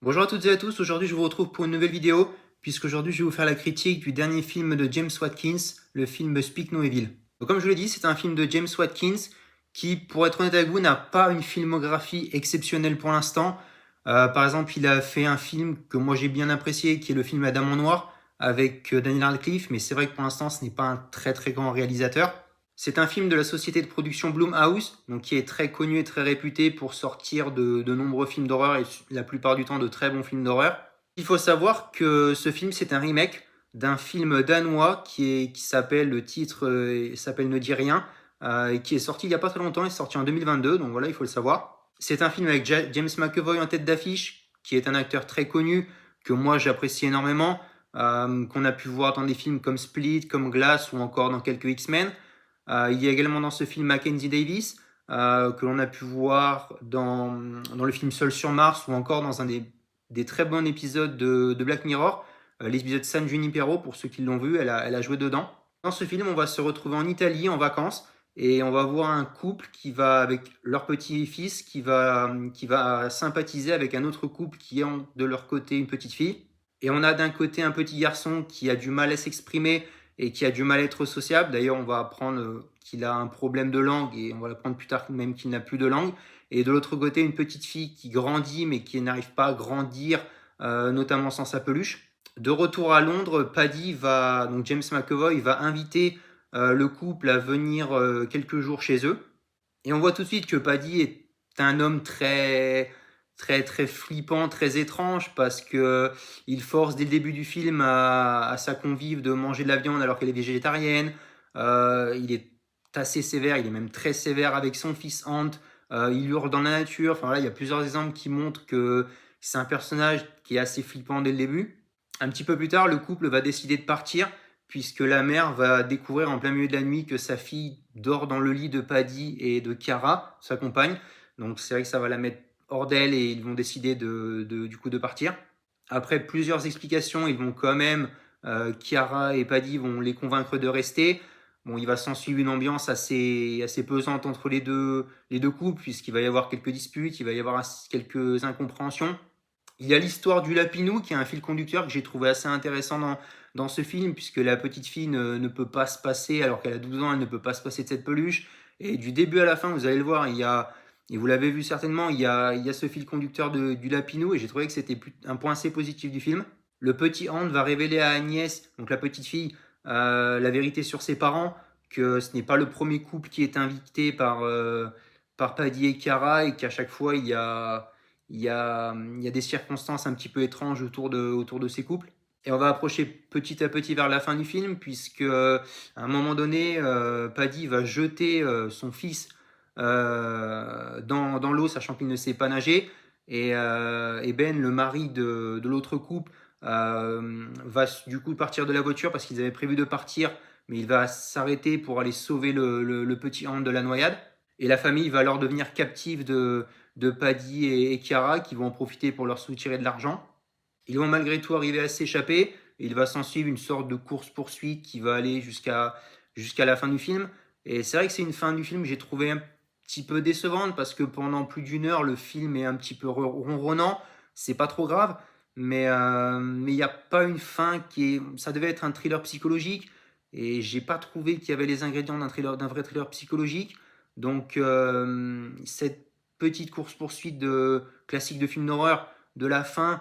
Bonjour à toutes et à tous, aujourd'hui je vous retrouve pour une nouvelle vidéo, puisqu'aujourd'hui je vais vous faire la critique du dernier film de James Watkins, le film Speak No Evil. Donc, comme je vous l'ai dit, c'est un film de James Watkins qui, pour être honnête avec vous, n'a pas une filmographie exceptionnelle pour l'instant. Par exemple, il a fait un film que moi j'ai bien apprécié, qui est le film Adam en Noir, avec Daniel Radcliffe, mais c'est vrai que pour l'instant ce n'est pas un très très grand réalisateur. C'est un film de la société de production Blumhouse, donc qui est très connu et très réputé pour sortir de nombreux films d'horreur et la plupart du temps de très bons films d'horreur. Il faut savoir que ce film, c'est un remake d'un film danois qui s'appelle, le titre s'appelle Ne dis rien, et qui est sorti il n'y a pas très longtemps, il est sorti en 2022, donc voilà, il faut le savoir. C'est un film avec James McAvoy en tête d'affiche, qui est un acteur très connu, que moi j'apprécie énormément, qu'on a pu voir dans des films comme Split, comme Glass ou encore dans quelques X-Men. Il y a également dans ce film Mackenzie Davis, que l'on a pu voir dans le film Seul sur Mars ou encore dans un des très bons épisodes de Black Mirror, l'épisode San Junipero, pour ceux qui l'ont vu, elle a joué dedans. Dans ce film, on va se retrouver en Italie en vacances et on va voir un couple qui va, avec leur petit-fils, qui va sympathiser avec un autre couple qui a de leur côté une petite fille. Et on a d'un côté un petit garçon qui a du mal à s'exprimer et qui a du mal à être sociable. D'ailleurs, on va apprendre qu'il a un problème de langue et on va l'apprendre plus tard même qu'il n'a plus de langue. Et de l'autre côté, une petite fille qui grandit mais qui n'arrive pas à grandir, notamment sans sa peluche. De retour à Londres, donc James McAvoy va inviter le couple à venir quelques jours chez eux. Et on voit tout de suite que Paddy est un homme très flippant, très étrange, parce que il force dès le début du film à sa convive de manger de la viande alors qu'elle est végétarienne. Il est assez sévère, il est même très sévère avec son fils Ant. Il hurle dans la nature. Enfin voilà, il y a plusieurs exemples qui montrent que c'est un personnage qui est assez flippant dès le début. Un petit peu plus tard, le couple va décider de partir, puisque la mère va découvrir en plein milieu de la nuit que sa fille dort dans le lit de Paddy et de Kara, sa compagne. Donc c'est vrai que ça va la mettre hors d'elle et ils vont décider du coup de partir. Après plusieurs explications, ils vont quand même, Chiara et Paddy vont les convaincre de rester. Bon, il va s'en suivre une ambiance assez pesante entre les deux couples, puisqu'il va y avoir quelques disputes, il va y avoir quelques incompréhensions. Il y a l'histoire du Lapinou, qui est un fil conducteur que j'ai trouvé assez intéressant dans ce film, puisque la petite fille ne peut pas se passer, alors qu'elle a 12 ans, elle ne peut pas se passer de cette peluche. Et du début à la fin, vous allez le voir, et vous l'avez vu certainement, il y a ce fil conducteur du Lapinou, et j'ai trouvé que c'était un point assez positif du film. Le petit Hans va révéler à Agnès, donc la petite fille, la vérité sur ses parents, que ce n'est pas le premier couple qui est invité par Paddy et Cara, et qu'à chaque fois, il y a des circonstances un petit peu étranges autour de ces couples. Et on va approcher petit à petit vers la fin du film, puisque à un moment donné, Paddy va jeter son fils dans l'eau, sachant qu'il ne sait pas nager. Et Ben, le mari de l'autre couple, va du coup partir de la voiture parce qu'ils avaient prévu de partir, mais il va s'arrêter pour aller sauver le petit Hans de la noyade. Et la famille va alors devenir captive de Paddy et Chiara, qui vont en profiter pour leur soutirer de l'argent. Ils vont malgré tout arriver à s'échapper. Et il va s'en suivre une sorte de course-poursuite qui va aller jusqu'à la fin du film. Et c'est vrai que c'est une fin du film que j'ai trouvé un petit peu décevante, parce que pendant plus d'une heure, le film est un petit peu ronronnant. C'est pas trop grave, mais il n'y a pas une fin qui est. Ça devait être un thriller psychologique, et j'ai pas trouvé qu'il y avait les ingrédients d'un vrai thriller psychologique. Donc cette petite course-poursuite classique de film d'horreur de la fin,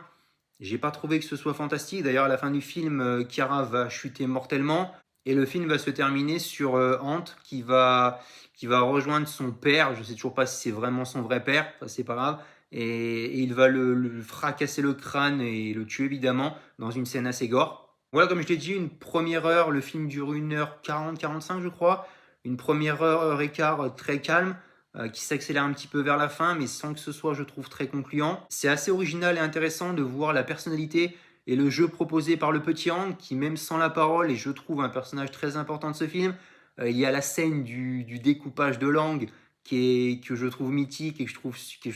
j'ai pas trouvé que ce soit fantastique. D'ailleurs, à la fin du film, Chiara va chuter mortellement. Et le film va se terminer sur Ant qui va rejoindre son père. Je sais toujours pas si c'est vraiment son vrai père, ça c'est pas grave. Et il va le fracasser le crâne et le tuer évidemment dans une scène assez gore. Voilà, comme je l'ai dit, une première heure, le film dure 1h40, 45 je crois. Une première heure et quart très calme, qui s'accélère un petit peu vers la fin, mais sans que ce soit, je trouve, très concluant. C'est assez original et intéressant de voir la personnalité et le jeu proposé par le petit Hand, qui même sans la parole, et je trouve un personnage très important de ce film. Il y a la scène du découpage de langue que je trouve mythique et que je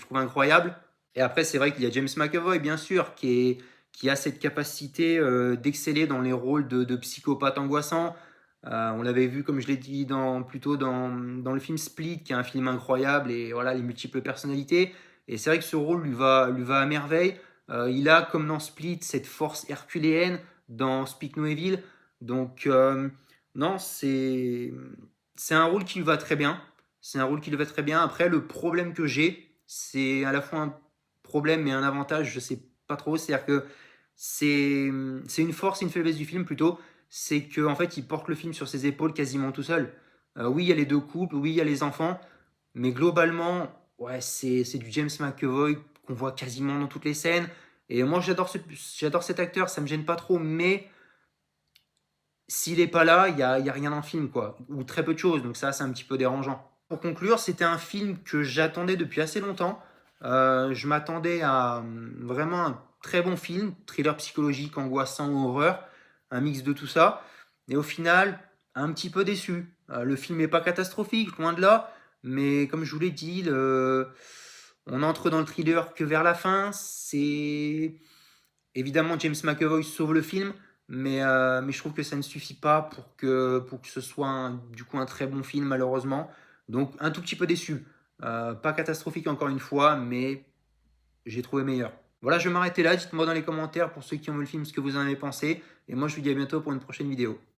trouve incroyable. Et après, c'est vrai qu'il y a James McAvoy, bien sûr, qui a cette capacité d'exceller dans les rôles de psychopathe angoissant. On l'avait vu, comme je l'ai dit, plutôt dans le film Split, qui est un film incroyable, et voilà, les multiples personnalités. Et c'est vrai que ce rôle lui va à merveille. Il a, comme dans Split, cette force herculéenne dans Speak No Evil. Donc, non, c'est un rôle qui lui va très bien. C'est un rôle qui lui va très bien. Après, le problème que j'ai, c'est à la fois un problème et un avantage, je sais pas trop. C'est-à-dire que c'est une force et une faiblesse du film plutôt. C'est qu'en fait, il porte le film sur ses épaules quasiment tout seul. Oui, il y a les deux couples, oui, il y a les enfants, mais globalement, ouais, c'est du James McAvoy qu'on voit quasiment dans toutes les scènes. Et moi, j'adore cet acteur, ça me gêne pas trop, mais s'il est pas là, il y a rien dans le film, quoi. Ou très peu de choses, donc ça, c'est un petit peu dérangeant. Pour conclure, c'était un film que j'attendais depuis assez longtemps. Je m'attendais à vraiment un très bon film, thriller psychologique, angoissant, horreur, un mix de tout ça. Et au final, un petit peu déçu. Le film n'est pas catastrophique, loin de là, mais comme je vous l'ai dit, on entre dans le thriller que vers la fin. C'est évidemment James McAvoy sauve le film, mais je trouve que ça ne suffit pas pour que ce soit du coup un très bon film malheureusement. Donc un tout petit peu déçu. Pas catastrophique encore une fois, mais j'ai trouvé meilleur. Voilà, je vais m'arrêter là. Dites-moi dans les commentaires pour ceux qui ont vu le film ce que vous en avez pensé. Et moi je vous dis à bientôt pour une prochaine vidéo.